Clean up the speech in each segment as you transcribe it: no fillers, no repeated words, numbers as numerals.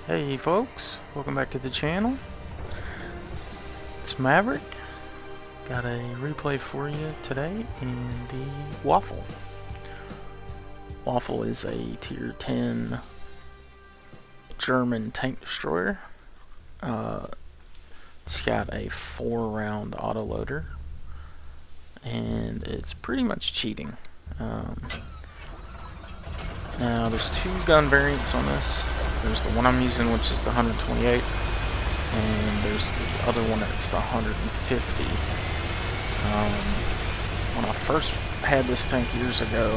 Hey folks, welcome back to the channel. It's Maverick. Got a replay for you today in the Waffle. Waffle is a tier 10 German tank destroyer. It's got a 4-round autoloader and it's pretty much cheating. Now there's two gun variants on this. There's the one I'm using, which is the 128, and there's the other one that's the 150. When I first had this tank years ago,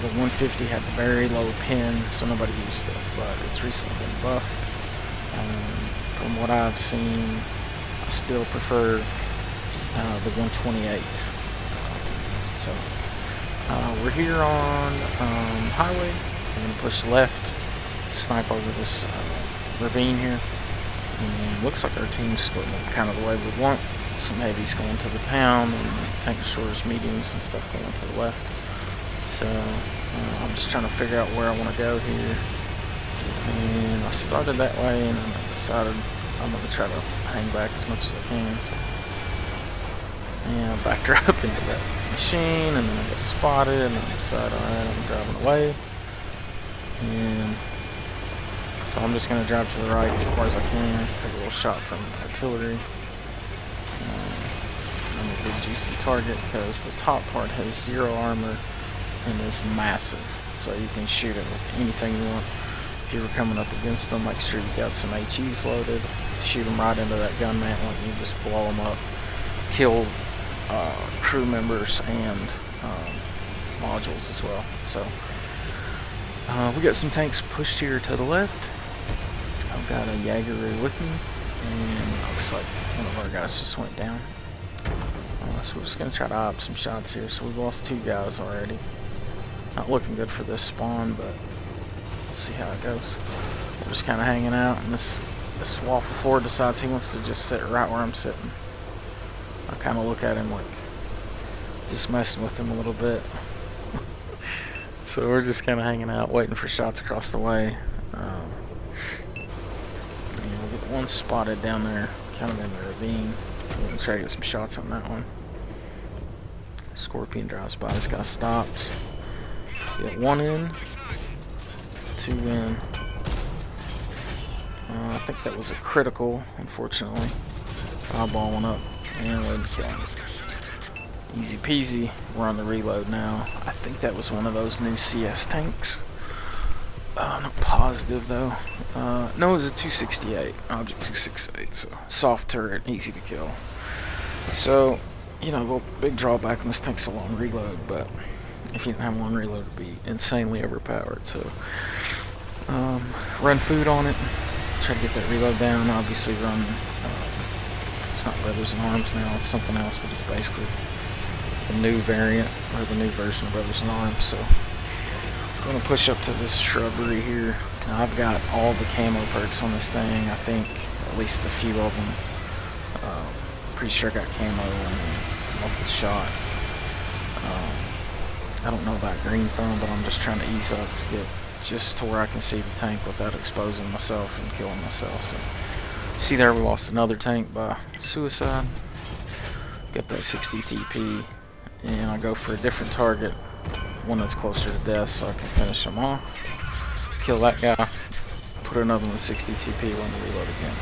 the 150 had very low pin, so nobody used it, but it's recently been buffed. From what I've seen, I still prefer the 128. We're here on highway. I'm going to push left, snipe over this ravine here, and looks like our team's splitting up kind of the way we want. Some heavies going to the town, and tank destroyers, mediums, and stuff going to the left. So I'm just trying to figure out where I want to go here. And I started that way, and then I decided I'm going to try to hang back as much as I can. So, and I backed her up into that machine, and then I got spotted, and I decided, alright, I'm driving away. And so I'm just going to drive to the right as far as I can, take a little shot from artillery. I'm a big juicy target because the top part has 0 armor and is massive, so you can shoot it with anything you want. If you were coming up against them, make sure you've got some HEs loaded, shoot them right into that gun mantle, and you just blow them up, kill crew members and modules as well. So we got some tanks pushed here to the left. I've got a Jaeger with me, and looks like one of our guys just went down. So we're just going to try to op some shots here. So we've lost 2 guys already. Not looking good for this spawn, but we'll see how it goes. We're just kind of hanging out, and this Waffle 4 decides he wants to just sit right where I'm sitting. I kind of look at him like just messing with him a little bit. So we're just kind of hanging out, waiting for shots across the way. We'll get one spotted down there, kind of in the ravine. We're going to try to get some shots on that one. Scorpion drives by, this guy stops. Get 1 in, 2 in. I think that was a critical, unfortunately. Eyeball one up, and let him kill him. Easy peasy. We're on the reload now. I think that was one of those new CS tanks. Not positive though. No, it was a 268, Object 268, so soft turret, easy to kill. So, you know, the big drawback on this tank's a long reload, but if you didn't have one reload, it'd be insanely overpowered. So, run food on it, try to get that reload down. Obviously run, it's not Brothers in Arms now, it's something else, but it's basically the new variant, or the new version of Brothers in Arms. So I'm going to push up to this shrubbery here. Now I've got all the camo perks on this thing, I think, at least a few of them. Pretty sure I got camo and multiple shot. I don't know about green thumb, but I'm just trying to ease up to get just to where I can see the tank without exposing myself and killing myself. So, see there, we lost another tank by suicide. Got that 60 TP, and I go for a different target, one that's closer to death, so I can finish him off. Kill that guy, put another one with 60 TP, run the reload again.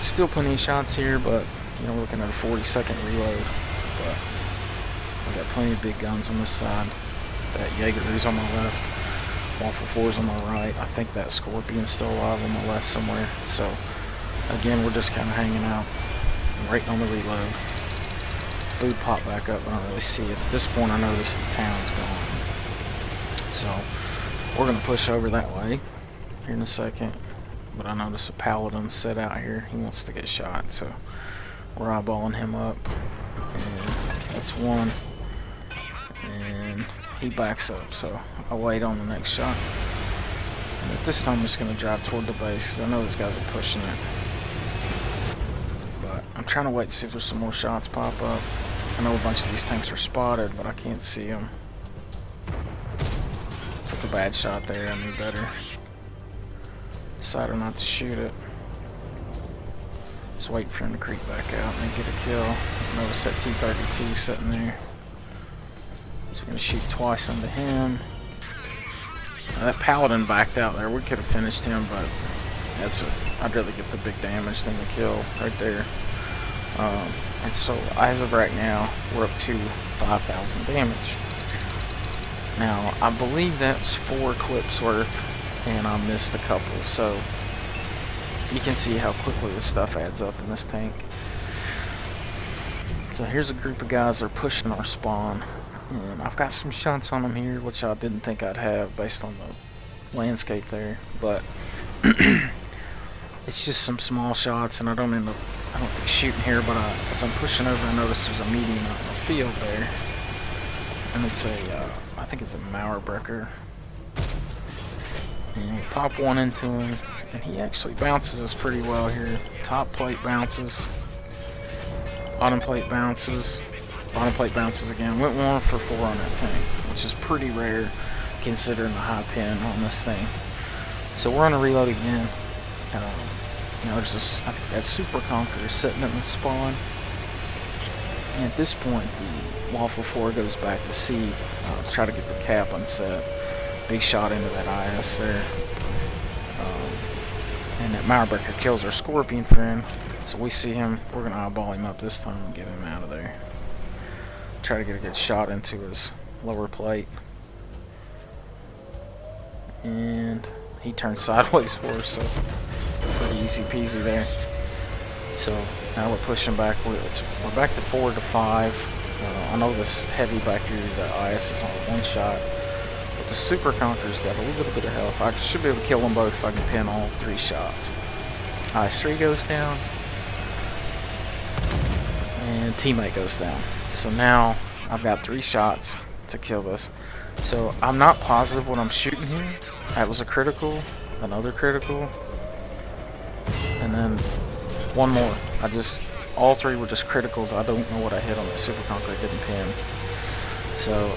Still plenty of shots here, but you know, we're looking at a 40-second reload. But I got plenty of big guns on this side. That Jaeger's on my left, Waffle 4's on my right. I think that Scorpion's still alive on my left somewhere. So again, we're just kind of hanging out, waiting on the reload. Food popped back up, but I don't really see it. At this point, I notice the town's gone. So we're gonna push over that way here in a second. But I notice a paladin set out here. He wants to get shot, so we're eyeballing him up. And that's one. And he backs up, so I'll wait on the next shot. And at this time, I'm just going to drive toward the base because I know these guys are pushing it. But I'm trying to wait to see if there's some more shots pop up. I know a bunch of these tanks are spotted, but I can't see them. Took a bad shot there. I knew better. Decided not to shoot it. Just waiting for him to creep back out and then get a kill. Notice that T-32 sitting there. So we're going to shoot twice into him. Now that Paladin backed out there. We could have finished him, but I'd rather get the big damage than the kill right there. And so as of right now, we're up to 5,000 damage. Now, I believe that's 4 clips worth, and I missed a couple, so you can see how quickly this stuff adds up in this tank. So here's a group of guys that are pushing our spawn, and I've got some shots on them here, which I didn't think I'd have based on the landscape there, but it's just some small shots, and I don't think shooting here, but as I'm pushing over, I notice there's a medium out in the field there, and it's I think it's a Mauerbrecher, and we pop one into him, and he actually bounces us pretty well here. Top plate bounces, bottom plate bounces, bottom plate bounces again. Went 1 for 4 on that tank, which is pretty rare considering the high pin on this thing. So we're on a reload again. You know, there's this, I think that Super Conqueror sitting in the spawn. And at this point, the Waffle 4 goes back to C to try to get the cap unset. Big shot into that IS there. And that Mauerbrecher kills our Scorpion friend. So we see him, we're going to eyeball him up this time and get him out of there. Try to get a good shot into his lower plate. And he turns sideways for us, so pretty easy peasy there. So now we're pushing back. We're back to 4 to 5. I know this heavy back here, the IS is on 1 shot, but the Super Conqueror's got a little bit of health. I should be able to kill them both if I can pin all 3 shots. IS-3 goes down, and teammate goes down. So now I've got 3 shots to kill this. So I'm not positive what I'm shooting here. That was a critical, another critical, and then one more. All 3 were just criticals. I don't know what I hit on the Super Conqueror. I didn't pin. So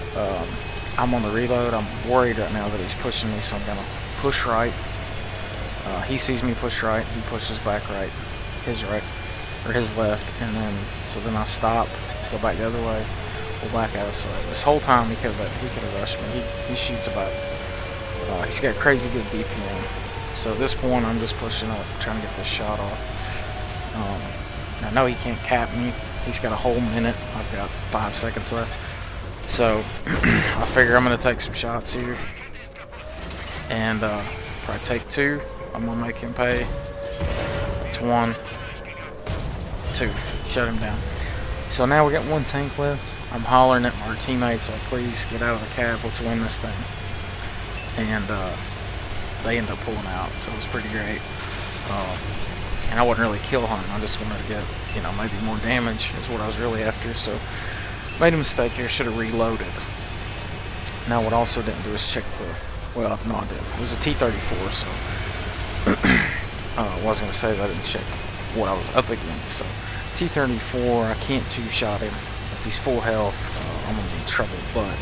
I'm on the reload. I'm worried right now that he's pushing me, so I'm gonna push right. He sees me push right. He pushes back right, his right, or his left, and then I stop, go back the other way, pull back out. So this whole time he could have rushed me. He shoots about. He's got crazy good DPM. So at this point, I'm just pushing up, trying to get this shot off. I know he can't cap me. He's got a whole minute. I've got 5 seconds left. So I figure I'm going to take some shots here. And if I take 2, I'm going to make him pay. It's 1, 2. Shut him down. So now we got 1 tank left. I'm hollering at our teammates like, please get out of the cab. Let's win this thing. And they end up pulling out, so it was pretty great. And I wasn't really kill hunting. I just wanted to get, maybe more damage is what I was really after. So made a mistake here. Should have reloaded. Now what I also didn't do is check the. Well, no, I did. It was a T-34, so what I was gonna say is I didn't check what I was up against. So T-34, I can't 2-shot him. If he's full health, I'm gonna be in trouble. But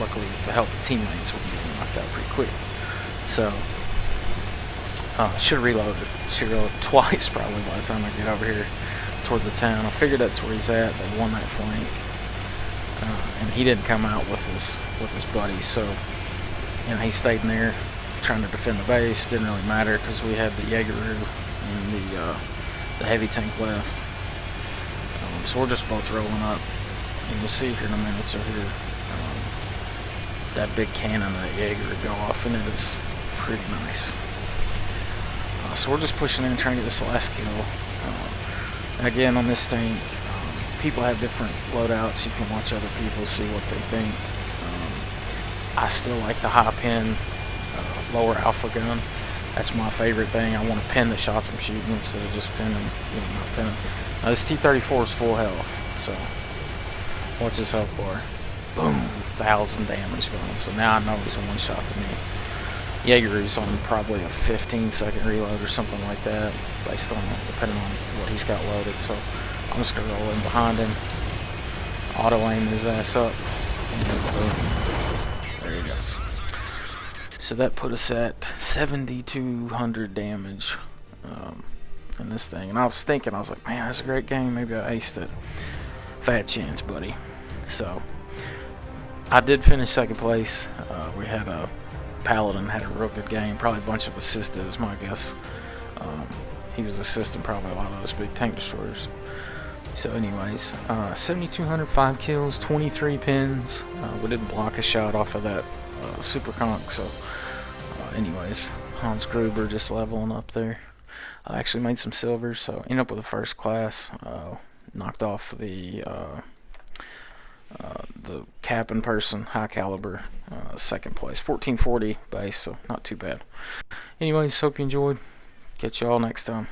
luckily, with the help of teammates, we'll be getting knocked out pretty quick. So should have reloaded. Should have reloaded twice probably by the time I get over here toward the town. I figured that's where he's at. They won that flank, and he didn't come out with his buddies. So he stayed in there trying to defend the base. Didn't really matter because we had the Jaegeru and the heavy tank left. So we're just both rolling up, and you'll see here in a minute. So here, that big cannon of that Jaeger go off, and it is pretty nice. So we're just pushing in, trying to get this last kill. And again, on this thing, people have different loadouts. You can watch other people, see what they think. I still like the high pin, lower alpha gun. That's my favorite thing. I want to pin the shots I'm shooting instead of just pinning, not pinning. Now this T-34 is full health, so watch this health bar. Boom, 1,000 damage going. So now I know he's a 1 shot to me. Jaegeru's on probably a 15-second reload or something like that, based on depending on what he's got loaded. So I'm just gonna roll in behind him, auto aim his ass up, and boom, there he goes. So that put us at 7,200 damage in this thing. And I was thinking, I was like, man, that's a great game. Maybe I aced it. Fat chance, buddy. So I did finish second place. We had a Paladin had a real good game. Probably a bunch of assisted is my guess. He was assisting probably a lot of those big tank destroyers. So anyways, 7,205 kills, 23 pins. We didn't block a shot off of that super conch. So anyways, Hans Gruber just leveling up there. I actually made some silver, so ended up with a first class. Knocked off the Cap'n person, high caliber, second place. 1440 base, so not too bad. Anyways, hope you enjoyed. Catch y'all next time.